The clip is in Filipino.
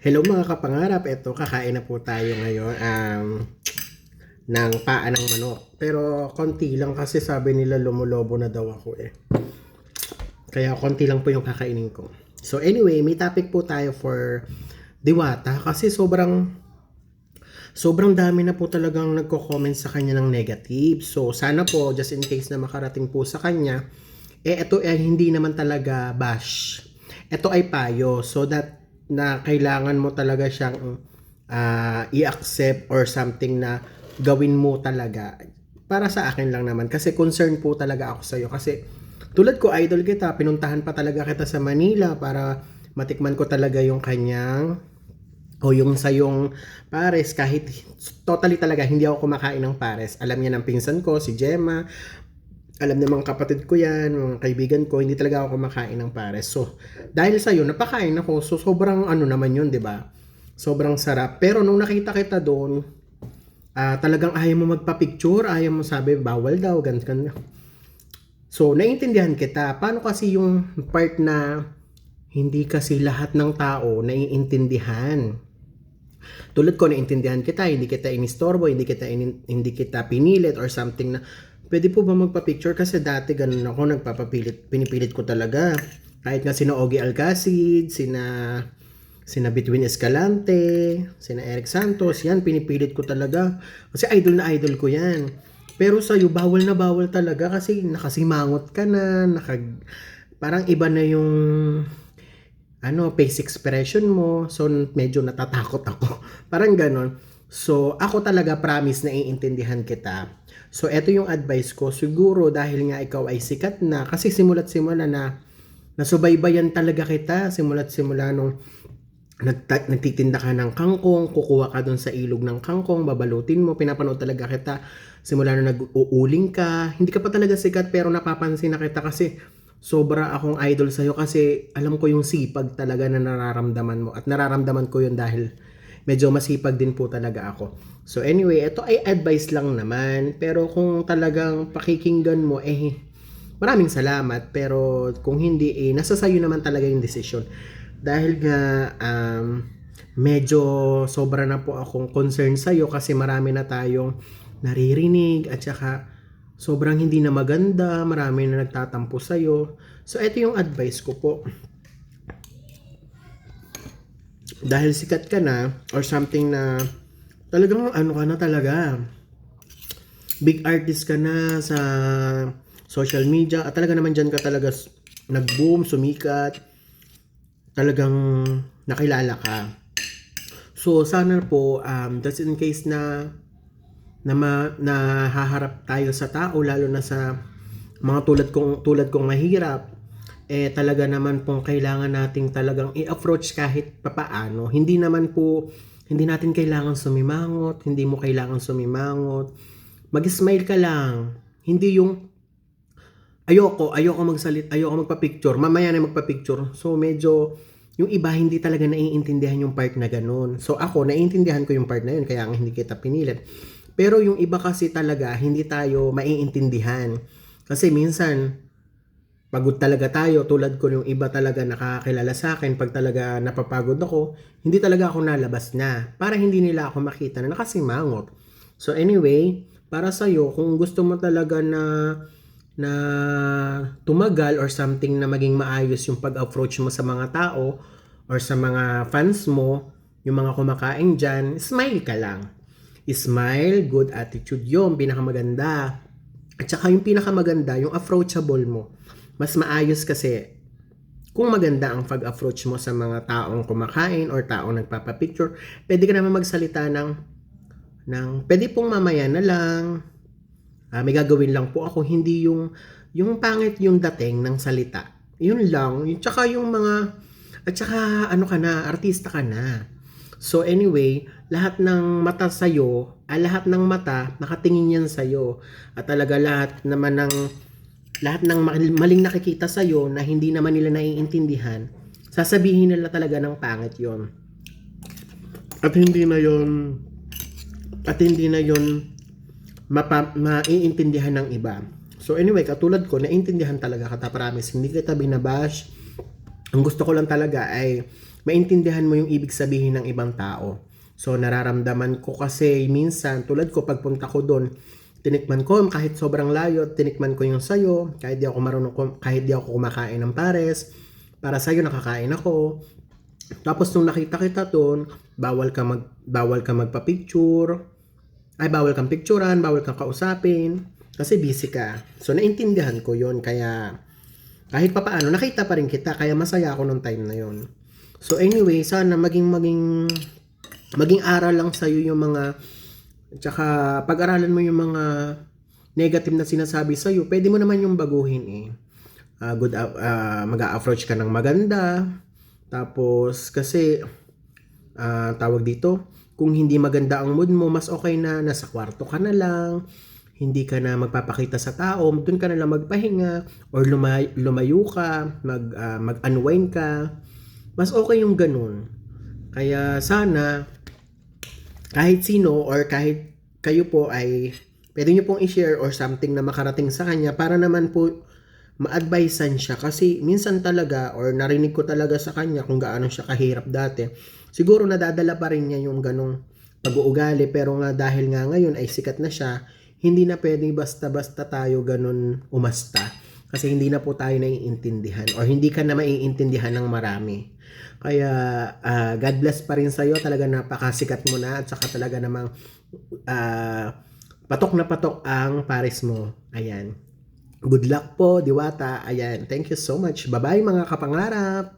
Hello mga kapangarap, eto kakain na po tayo ngayon ng paa ng manok. Pero konti lang kasi sabi nila lumulobo na daw ako eh. Kaya konti lang po yung kakainin ko. So anyway, may topic po tayo for Diwata kasi sobrang dami na po talagang nagko-comment sa kanya ng negative. So sana po just in case na makarating po sa kanya, ito ay hindi naman talaga bash. Ito ay payo so that na kailangan mo talaga siyang i-accept or something na gawin mo talaga. Para sa akin lang naman kasi concern po talaga ako sa iyo kasi tulad ko idol kita, pinuntahan pa talaga kita sa Manila para matikman ko talaga yung kanyang o yung sa yung pares kahit totally talaga hindi ako kumakain ng pares. Alam niya ng pinsan ko si Gemma, alam ng mga kapatid ko yan, mga kaibigan ko, hindi talaga ako kumakain ng pares. So, dahil sa'yo, napakain ako. So, sobrang ano naman yun, di ba? Sobrang sarap. Pero nung nakita kita doon, talagang ayaw mo magpa-picture, ayaw mo sabi, bawal daw, ganyan. So, naiintindihan kita. Paano kasi yung part na hindi kasi lahat ng tao naiintindihan? Tulad ko, naiintindihan kita, hindi kita inistorbo, hindi kita pinilit or something na pwede po ba magpa-picture kasi dati ganun ako pinipilit ko talaga. Kahit nga sina Ogie Alcacid, sina Between Escalante, sina Eric Santos, yan pinipilit ko talaga. Kasi idol na idol ko yan. Pero sa'yo, bawal na bawal talaga kasi nakasimangot ka na, parang iba na yung face expression mo. So, medyo natatakot ako. Parang ganon. So, ako talaga promise na iintindihan kita. So, eto yung advice ko. Siguro dahil nga ikaw ay sikat na, kasi simula't simula na nasubaybayan talaga kita. Simula't simula nung nagtitinda ka ng kangkong, kukuha ka dun sa ilog ng kangkong, babalutin mo, pinapanood talaga kita. Simula na nag-uuling ka, hindi ka pa talaga sikat pero napapansin na kita kasi sobra akong idol sa'yo kasi alam ko yung sipag talaga na nararamdaman mo at nararamdaman ko yun dahil medyo masipag din po talaga ako. So anyway, ito ay advice lang naman pero kung talagang pakikinggan mo maraming salamat pero kung hindi nasa sayo naman talaga yung desisyon. Dahil nga medyo sobra na po akong concern sa'yo kasi marami na tayong naririnig at saka sobrang hindi na maganda, marami na nagtatampo sa'yo. So, ito yung advice ko po. Dahil sikat ka na or something na talagang ano ka na talaga, big artist ka na sa social media at talaga naman dyan ka talaga nag-boom, sumikat, talagang nakilala ka. So, sana po, just in case na haharap tayo sa tao, lalo na sa mga tulad kong mahirap, talaga naman pong kailangan nating talagang i-approach kahit papaano. Hindi natin kailangan sumimangot, hindi mo kailangan sumimangot. Mag-smile ka lang. Hindi yung ayoko magpa-picture, mamaya na magpa-picture. So medyo yung iba hindi talaga naiintindihan yung part na ganun. So ako, naiintindihan ko yung part na yun, kaya hindi kita pinilit. Pero yung iba kasi talaga, hindi tayo maiintindihan. Kasi minsan, pagod talaga tayo, tulad ko yung iba talaga nakakilala sa akin, pag talaga napapagod ako, hindi talaga ako nalabas na, para hindi nila ako makita na nakasimangot. So anyway, para sa'yo, kung gusto mo talaga na tumagal or something na maging maayos yung pag-approach mo sa mga tao or sa mga fans mo, yung mga kumakain dyan, smile ka lang. Smile, good attitude yung pinakamaganda. At saka yung pinakamaganda, yung approachable mo. Mas maayos kasi kung maganda ang pag-approach mo sa mga taong kumakain or taong nagpapapicture, pwede ka naman magsalita pwede pong mamaya na lang, may gagawin lang po ako, hindi yung pangit yung dating ng salita. Yun lang. Tsaka yung at saka ano ka na, artista ka na. So anyway, lahat ng mata sa'yo, lahat ng mata, nakatingin yan sa'yo. At talaga lahat ng maling nakikita sa'yo na hindi naman nila naiintindihan, sasabihin nila talaga ng pangit yon. At hindi na yon maiintindihan ng iba. So anyway, katulad ko, naiintindihan talaga kita, promise. Hindi kita binabash. Ang gusto ko lang talaga ay maintindihan mo yung ibig sabihin ng ibang tao. So nararamdaman ko kasi minsan tulad ko pagpunta ko doon, tinikman ko kahit sobrang layo, tinikman ko yung sayo, kahit di ako kahit di ako kumakain ng pares, para sayo nakakain ako. Tapos nung nakita kita doon, bawal ka magpa-picture, ay bawal kang picturean, bawal kang kausapin kasi busy ka. So naintindihan ko 'yon, kaya kahit papaano nakita pa rin kita, kaya masaya ako nung time na 'yon. So anyway, sana maging aral lang sa iyo yung mga, tsaka pag-aralan mo yung mga negative na sinasabi sa iyo. Pwede mo naman yung baguhin eh. Mag-a-approach ka ng maganda. Tapos kasi tawag dito, kung hindi maganda ang mood mo, mas okay na nasa kwarto ka na lang, hindi ka na magpapakita sa tao, doon ka na lang magpahinga or lumayo ka, mag-unwind ka. Mas okay yung ganun. Kaya sana kahit sino or kahit kayo po ay pwede nyo pong i-share or something na makarating sa kanya para naman po ma-advisean siya, kasi minsan talaga or narinig ko talaga sa kanya kung gaano siya kahirap dati. Siguro nadadala pa rin niya yung ganong pag-uugali, pero nga dahil nga ngayon ay sikat na siya, hindi na pwedeng basta-basta tayo ganon umasta. Kasi hindi na po tayo naiintindihan or hindi ka na maiintindihan ng marami. Kaya God bless pa rin sa'yo, talaga napakasikat mo na at saka talaga namang patok na patok ang pares mo. Ayan. Good luck po, Diwata. Ayan. Thank you so much. Bye-bye mga kapangarap.